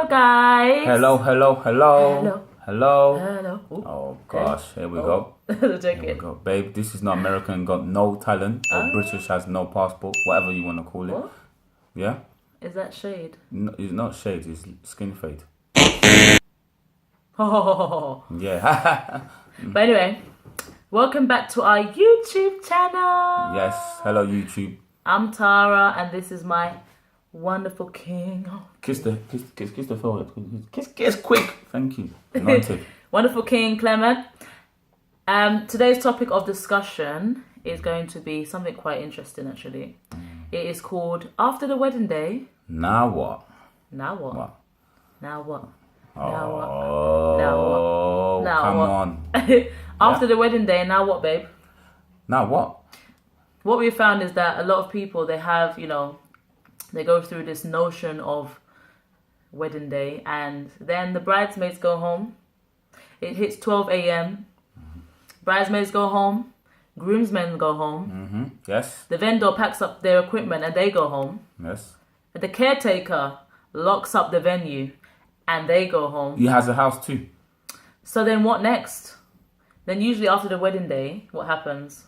Hello, guys. Hello. Hello. Ooh. Oh gosh, here we go. Here we go. Babe, this is not American, got no talent, or British has no passport, whatever you want to call it. What? Yeah? Is that shade? No, it's not shade, it's skin fade. Oh. Yeah. But anyway, welcome back to our YouTube channel. Yes, hello YouTube. I'm Tara, and this is my wonderful king. Kiss the forehead. Kiss quick. Thank you. Anointed. Wonderful King Clement. Today's topic of discussion is going to be something quite interesting, actually. It is called After the Wedding Day. Now what? Now what? What? Now what? Oh, Now come what? on. After the wedding day, now what, babe? Now what? What we found is that a lot of people, they have, they go through this notion of wedding day, and then the bridesmaids go home. It hits 12 a.m. Bridesmaids go home. Groomsmen go home. Mm-hmm. Yes. The vendor packs up their equipment and they go home. Yes. The caretaker locks up the venue and they go home. He has a house too. So then what next? Then usually after the wedding day, what happens?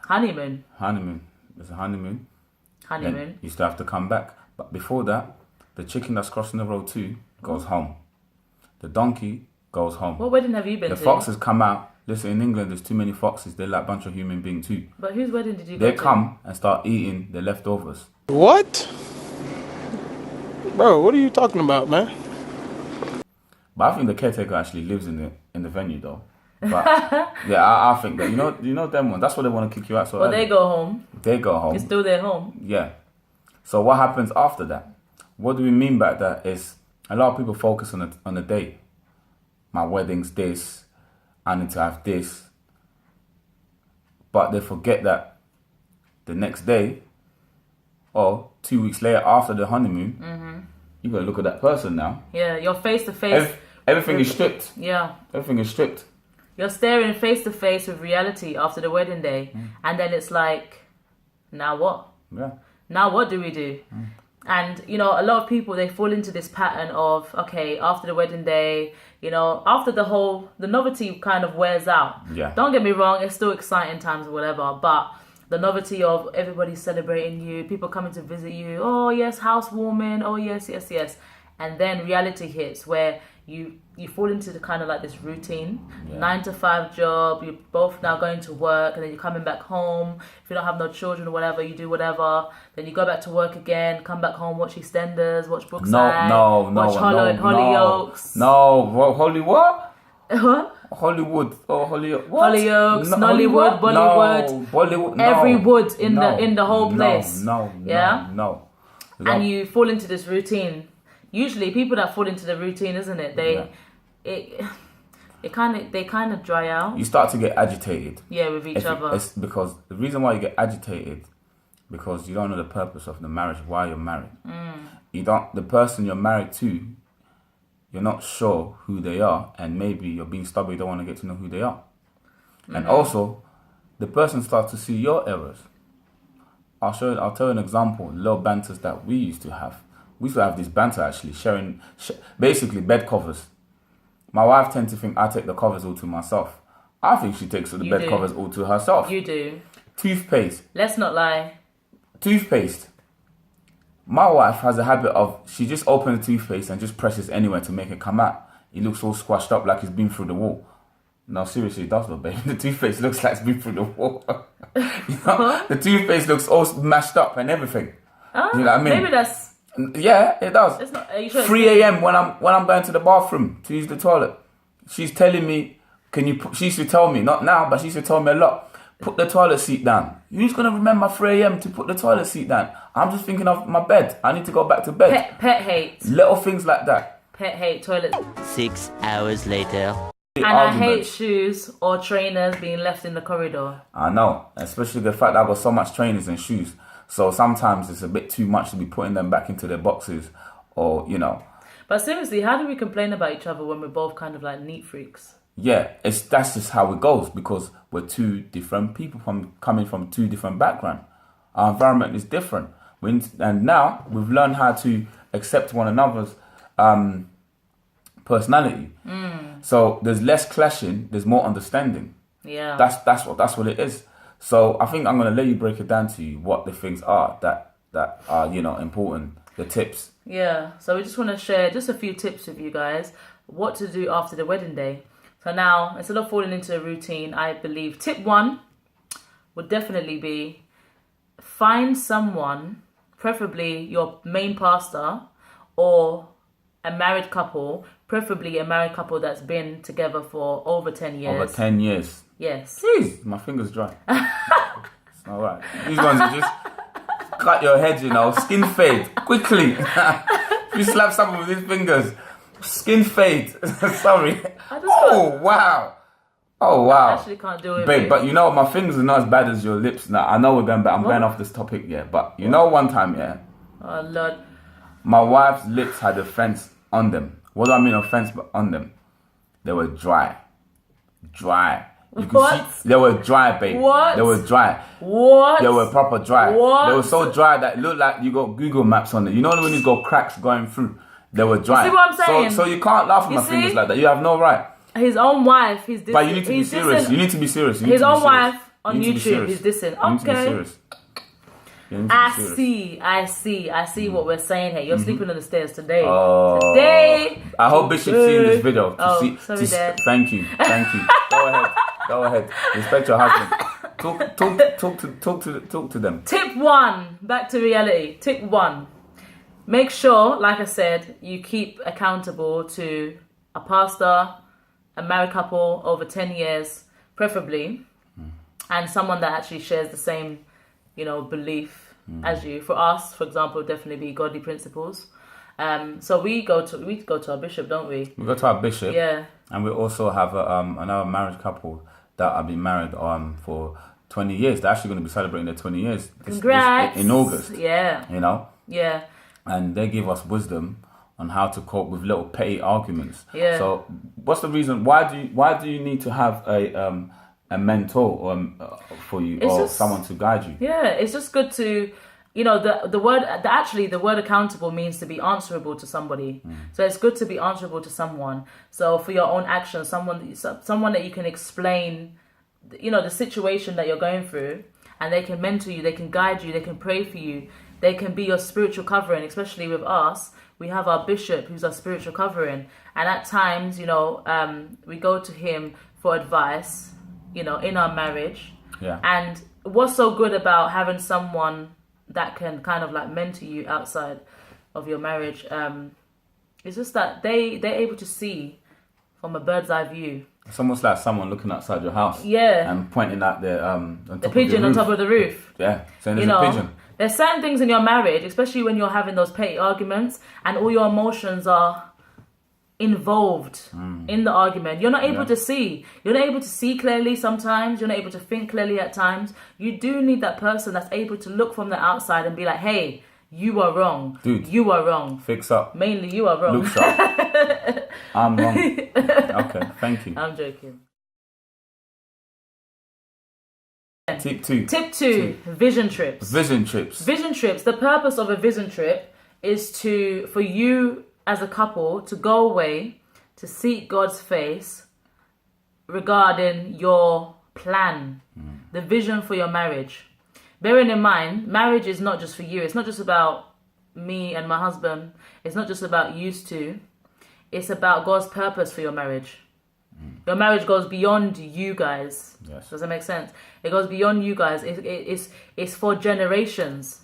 Honeymoon. There's a honeymoon. Honeymoon. You still have to come back. But before that, the chicken that's crossing the road too goes home. The donkey goes home. What wedding have you been to? The foxes come out. Listen, in England, there's too many foxes. They're like a bunch of human beings too. But whose wedding did you go to? They come and start eating the leftovers. What? Bro, what are you talking about, man? But I think the caretaker actually lives in the venue though. But yeah, I think that you know them one. That's why they want to kick you out. So Well, they go home. They go home. It's still their home. Yeah. So what happens after that? What do we mean by that is a lot of people focus on the day. My wedding's this. I need to have this. But they forget that the next day or 2 weeks later after the honeymoon, you got to look at that person now. Yeah, you're face to face. Everything is stripped. Yeah. Everything is stripped. You're staring face to face with reality after the wedding day. And then it's like, now what? Yeah. Now what do we do? And, a lot of people, they fall into this pattern of, okay, after the wedding day, after the novelty kind of wears out. Yeah. Don't get me wrong, it's still exciting times or whatever, but the novelty of everybody celebrating you, people coming to visit you, oh yes, housewarming, oh yes. And then reality hits where you fall into the kind of like this routine, 9 to 5 job, you're both now going to work and then you're coming back home. If you don't have no children or whatever, you do whatever. Then you go back to work again, come back home, watch EastEnders, watch Brookside, watch Hollyoaks. No, Holly what? What? Hollywood. Oh, Hollyoaks. Hollyoaks, Nollywood, Bollywood. Bollywood. Every wood in the whole place. No. And you fall into this routine. Usually, people that fall into the routine, isn't it? They kind of dry out. You start to get agitated. Yeah, with each other. It's because the reason why you get agitated, because you don't know the purpose of the marriage, why you're married. The person you're married to, you're not sure who they are, and maybe you're being stubborn. You don't want to get to know who they are, and also, the person starts to see your errors. I'll tell you an example. Little banters that we used to have. We used to have this banter actually, sharing basically bed covers. My wife tends to think I take the covers all to myself. I think she takes the bed covers all to herself. You do. Toothpaste. Let's not lie. Toothpaste. My wife has a habit of, she just opens the toothpaste and just presses anywhere to make it come out. It looks all squashed up like it's been through the wall. No, seriously, it does look, babe. The toothpaste looks like it's been through the wall. The toothpaste looks all mashed up and everything. You know what I mean? Maybe that's... Yeah, it does. It's not, are you sure 3 a.m. when I'm going to the bathroom to use the toilet. She's telling me, she used to tell me, not now, but she used to tell me a lot. Put the toilet seat down. Who's going to remember 3 a.m. to put the toilet seat down? I'm just thinking of my bed. I need to go back to bed. Pet hate. Little things like that. Pet hate, toilet. 6 hours later. And I hate shoes or trainers being left in the corridor. I know, especially the fact that I've got so much trainers and shoes. So sometimes it's a bit too much to be putting them back into their boxes or, But seriously, how do we complain about each other when we're both kind of like neat freaks? Yeah, that's just how it goes because we're two different people coming from two different backgrounds. Our environment is different. And now we've learned how to accept one another's personality. So there's less clashing, there's more understanding. Yeah. That's what it is. So I think I'm gonna let you break it down to you what the things are that are important, the tips. Yeah, so we just want to share just a few tips with you guys, what to do after the wedding day. So now, instead of falling into a routine, I believe tip 1 would definitely be find someone, preferably your main pastor or a married couple, preferably a married couple that's been together for over 10 years. Over 10 years. Yes. Jeez, my finger's dry. It's all right. These ones are just cut your head, skin fade quickly. If you slap someone with his fingers, skin fade. Sorry. Wow. Oh wow. I actually can't do it, babe. But my fingers are not as bad as your lips now. I know we're going back. I'm going off this topic, yeah. But one time, yeah. Oh Lord. My wife's lips had a fence on them. What do I mean a fence but on them? They were dry. You could What? see they were dry, babe. What? They were dry. What? They were proper dry. What? They were so dry that it looked like you got Google Maps on it. You know when you got cracks going through? They were dry. You see what I'm saying? So you can't laugh at You my fingers see? like that. You have no right. His own wife, he's dissing. But you need to be serious. You need to be serious. You need His to be own serious. wife on You need to be YouTube, serious. he's dissing. You need to be Okay. serious. You need to be serious. I see what we're saying here. You're sleeping on the stairs today. Oh. Today. I hope Bishop's seeing this video. Sorry, Dad. Thank you. Go ahead. Respect your husband. Talk to them. Tip 1, back to reality. Tip 1, make sure, like I said, you keep accountable to a pastor, a married couple over 10 years, preferably, and someone that actually shares the same, belief as you. For us, for example, definitely be godly principles. So we go to our bishop, don't we? We go to our bishop. Yeah. And we also have another married couple that have been married for 20 years. They're actually going to be celebrating their 20 years Congrats. in August. Yeah. Yeah. And they give us wisdom on how to cope with little petty arguments. Yeah. So what's the reason? Why do you need to have a mentor for you or someone to guide you? Yeah, it's just good to, the word accountable means to be answerable to somebody. So it's good to be answerable to someone. So for your own actions, someone that you can explain, the situation that you're going through, and they can mentor you, they can guide you, they can pray for you, they can be your spiritual covering. Especially with us, we have our bishop who's our spiritual covering, and at times, we go to him for advice, in our marriage. Yeah. And what's so good about having someone that can kind of like mentor you outside of your marriage, it's just that they're able to see from a bird's eye view. It's almost like someone looking outside your house. Yeah. And pointing at the pigeon on top of the roof. Yeah, saying there's a pigeon. There's certain things in your marriage, especially when you're having those petty arguments and all your emotions are involved in the argument. You're not able to see. You're not able to see clearly sometimes. You're not able to think clearly at times. You do need that person that's able to look from the outside and be like, hey, you are wrong. Dude. You are wrong. Fix up. Mainly you are wrong. Look sharp. I'm wrong. Okay, thank you. I'm joking. Tip 2. Tip 2, vision trips. Vision trips. Vision trips. The purpose of a vision trip is for you as a couple to go away to seek God's face regarding your plan, the vision for your marriage. Bearing in mind, marriage is not just for you. It's not just about me and my husband. It's not just about you two. It's about God's purpose for your marriage. Your marriage goes beyond you guys. Yes. Does that make sense? It goes beyond you guys. It's for generations.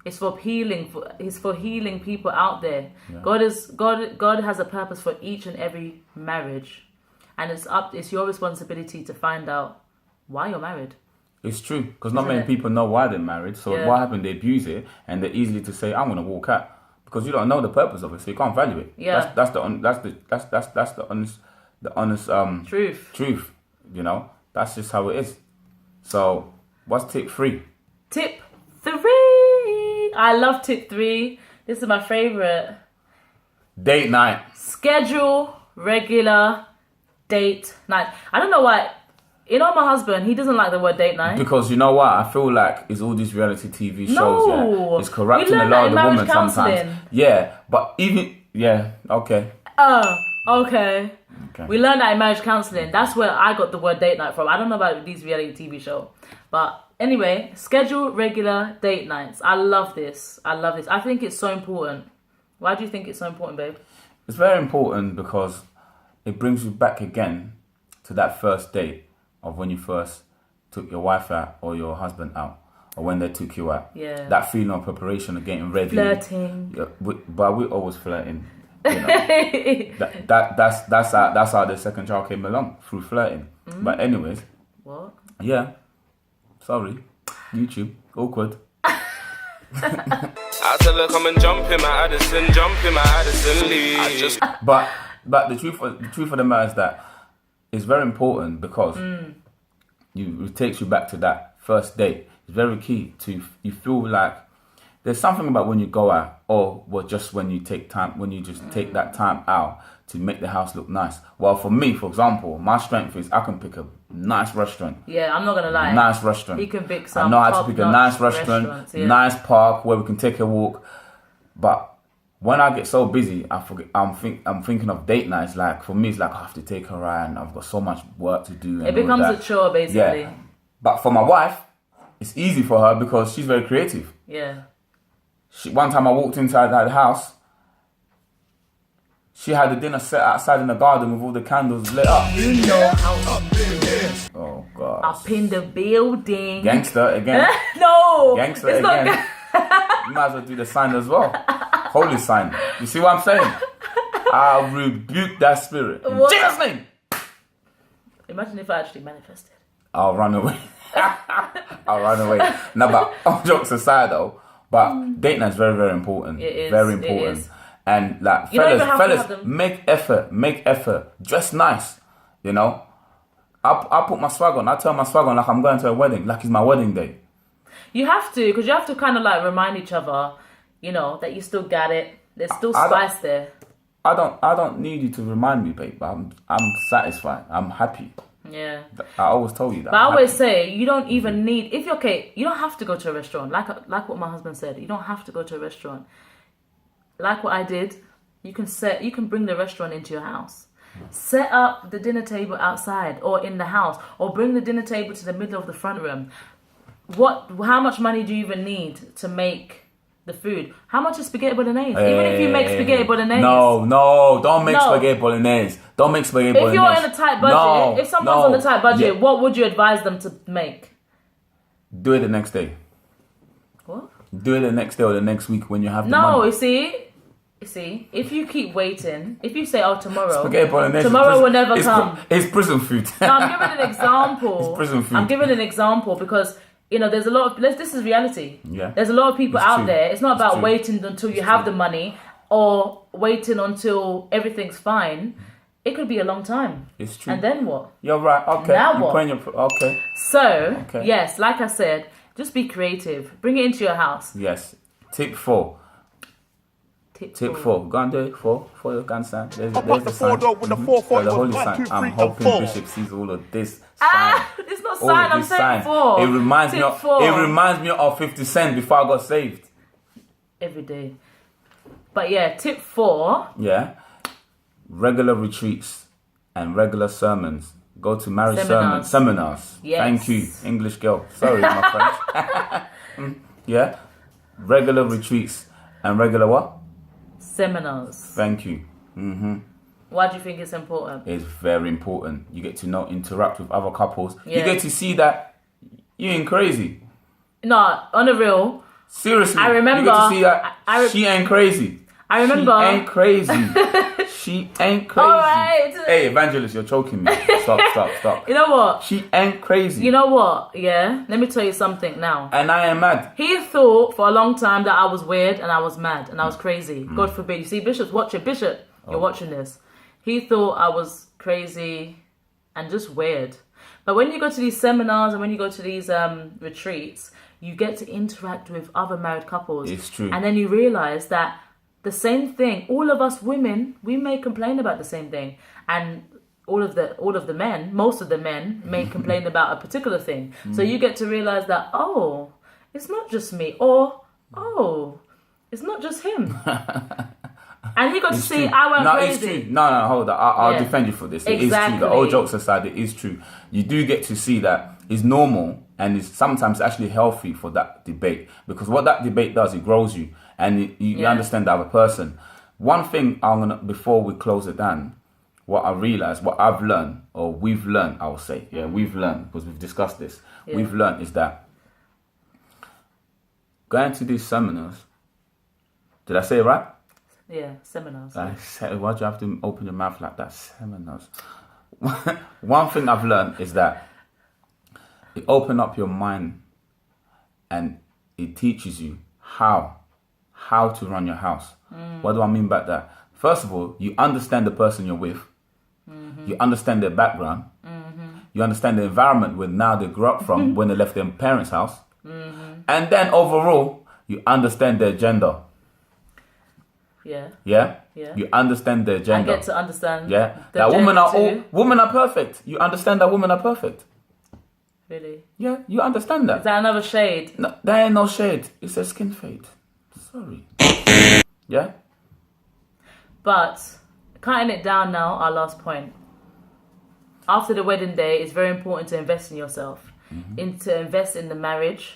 It's for healing. It's for healing people out there. Yeah. God has a purpose for each and every marriage, and it's your responsibility to find out why you're married. It's true, because not many people know why they're married. So what happened? They abuse it, and they're easily to say, "I'm going to walk out," because you don't know the purpose of it, so you can't value it. Yeah, that's the honest truth. That's just how it is. So, what's tip 3? Tip 3. I love tip 3. This is my favorite. Date night. Schedule regular date night. I don't know why. My husband, he doesn't like the word date night. Because you know what? I feel like it's all these reality TV shows, it's corrupting a lot of the women sometimes. Yeah, but even Yeah. Okay. Okay. Okay. We learned that in marriage counseling. That's where I got the word date night from. I don't know about these reality TV shows. But anyway, schedule regular date nights. I love this. I think it's so important. Why do you think it's so important, babe? It's very important because it brings you back again to that first date of when you first took your wife out or your husband out, or when they took you out. Yeah. That feeling of preparation of getting ready. Flirting. Yeah, but we're always flirting. You know. that's how the second child came along, through flirting. But anyways, What? yeah. Sorry, YouTube, awkward. I tell her come and jump in my Addison, Lee. But the truth of the matter is that it's very important because it takes you back to that first date. It's very key to you feel like there's something about when you go out, or just when you take that time out to make the house look nice. Well, for me, for example, my strength is I can pick a nice restaurant. Yeah, I'm not gonna lie. Nice restaurant. He can pick I some know how to pick a nice restaurants, restaurant, yeah. nice park where we can take a walk. But when I get so busy, I forget. I'm thinking of date nights. Like for me, it's like I have to take her out, and I've got so much work to do. And It becomes all a that. chore, basically. Yeah. But for my wife, it's easy for her because she's very creative. Yeah. One time I walked inside that house, she had the dinner set outside in the garden with all the candles lit up. You know how to do it. Oh God. Up in the building. Gangster again. No. Gangster it's again. Not You might as well do the sign as well. Holy sign. You see what I'm saying? I rebuke that spirit. In What? Jesus' name. Imagine if I actually manifested. I'll run away. I'll run away. No, but all jokes aside though, but date night is very, very important. It is, Very it important. is. And like You don't even have to have fellas, them. make effort. Dress nice. You know? I put my swag on. I turn my swag on like I'm going to a wedding, like it's my wedding day. You have to, because you have to kind of like remind each other, you know, that you still got it. There's still I don't- spice there. I don't need you to remind me, babe. I'm satisfied. I'm happy. Yeah. I always told you that. But I I'm always happy. say you don't even need, if you're okay, you don't have to go to a restaurant. Like what my husband said, you don't have to go to a restaurant. Like what I did, you can bring the restaurant into your house. Set up the dinner table outside or in the house, or bring the dinner table to the middle of the front room. How much money do you even need to make the food? How much is spaghetti bolognese? Even if you make spaghetti bolognese. No, don't make No. spaghetti bolognese. Don't make spaghetti If bolognese. you're in a tight budget, No, if someone's no. on a tight budget, Yeah. what would you advise them to make? Do it the next day. What? Do it the next day or the next week when you have the No, money. you see, if you keep waiting, if you say, "Oh, tomorrow," Spaghetti bolognese. tomorrow is will never it's come. It's prison food. No, I'm giving an example. It's prison food. I'm giving an example because there's a lot of this is reality. Yeah. There's a lot of people It's out true. there. It's not It's about true. waiting until you have the money or waiting until everything's fine. It could be a long time. It's true. And then what? You're right. Okay. Now You're what? putting okay. So, Okay. yes, like I said, just be creative. Bring it into your house. Yes. Tip 4. Tip 4. Go and do it. 4. You can sign. There's the the sign. 4 dog with the 4 So the was holy 1, sign. 2, 3, I'm and hoping 4. Bishop sees all of this. It's not All sign. of I'm this saying sign. 4. It reminds me Tip of 4. It reminds me of 50 Cent before I got saved. Every day. But yeah, tip 4. Yeah. Regular retreats and regular sermons. Go to marriage Seminars. seminars. Yes. Thank you, English girl. Sorry, my French. Yeah. Regular retreats and regular what? Seminars. Thank you. Why do you think it's important? It's very important. You get to interact with other couples. You Yeah. get to see that you ain't crazy. No, on the real, Seriously. I remember- You get to see that I she ain't crazy. I remember. She ain't crazy. She ain't crazy. Alright. Hey, Evangelist, you're choking me. Stop. You know what? She ain't crazy. You know what? Yeah. Let me tell you something now. And I am mad. He thought for a long time that I was weird and I was mad and I was crazy. Mm. God forbid. You see, Bishop's watching. Bishop, you're Oh. watching this. He thought I was crazy and just weird. But when you go to these seminars and when you go to these retreats, you get to interact with other married couples. It's true. And then you realize that the same thing, all of us women, we may complain about the same thing. And all of the men, most of the men may complain about a particular thing. So you get to realize that, oh, it's not just me, or oh, it's not just him. And he got to It's see true. I went no, crazy. It's true. No, hold on. I'll Yeah. defend you for this. It is Exactly. true. The old jokes aside, it is true. You do get to see that it's normal and it's sometimes actually healthy for that debate, because what that debate does, it grows you and you Yeah. understand the other person. One thing before we close it down, what I realized, what I've learned, or we've learned, I will say, we've learned, because we've discussed this, Yeah. we've learned is that going to these seminars, did I say it right? Yeah, seminars. Why'd you have to open your mouth like that? Seminars. One thing I've learned is that it opens up your mind and it teaches you how to run your house. What do I mean by that? First of all, you understand the person you're with. You understand their background. You understand the environment where now they grew up from when they left their parents' house. And then overall, you understand their gender. Yeah. Yeah? Yeah. You understand their I gender. get to understand. Yeah, the that women are gender too. women are perfect. You understand that women are perfect. Really? Yeah, you understand that. Is that another shade? No, there ain't no shade. It's a skin fade. Sorry. Yeah. But cutting it down now, our last point. After the wedding day, it's very important to invest in yourself, to invest in the marriage,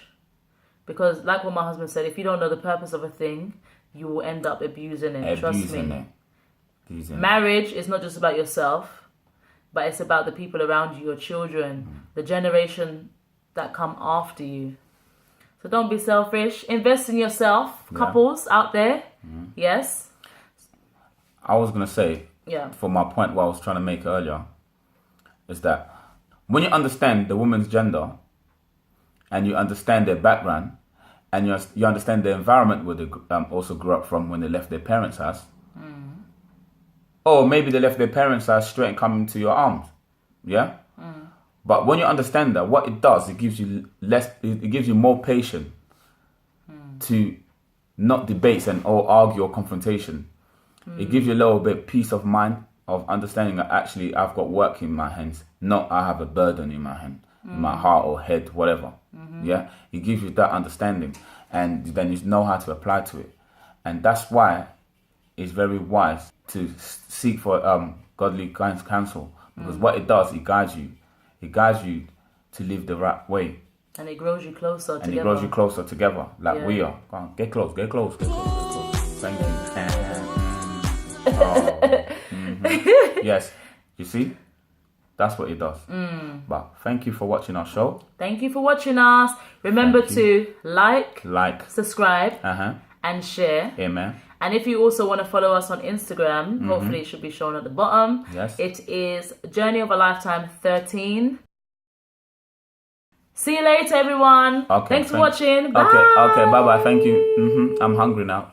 because like what my husband said, if you don't know the purpose of a thing, you will end up abusing it. Trust me. Marriage is not just about yourself, but it's about the people around you, your children, the generation that come after you. So don't be selfish. Invest in yourself, couples out there. Yes. I was gonna say, Yeah. for my point, what I was trying to make earlier, is that when you understand the woman's gender, and you understand their background, and you understand the environment where they also grew up from when they left their parents' house, or maybe they left their parents' house straight and come into your arms, yeah. But when you understand that, what it does, it gives you less. It gives you more patience to not debate or argue or confrontation. It gives you a little bit peace of mind of understanding that actually I've got work in my hands, not I have a burden in my hand, in my heart or head, whatever. Yeah, it gives you that understanding, and then you know how to apply to it, and that's why it's very wise to seek for godly counsel, because what it does, it guides you. It guides you to live the right way. And it grows you closer And together. it grows you closer together, like Yeah. we are. Come on, get close, get close, get close, get close. Thank you. Oh, yes, you see? That's what it does. But thank you for watching our show. Thank you for watching us. Remember Thank to like, Like, subscribe, and share. amen. And if you also want to follow us on Instagram, hopefully it should be shown at the bottom. Yes. It is Journey of a Lifetime 13. See you later, everyone. Okay, Thanks for watching. Bye. Okay, bye-bye. Thank you. I'm hungry now.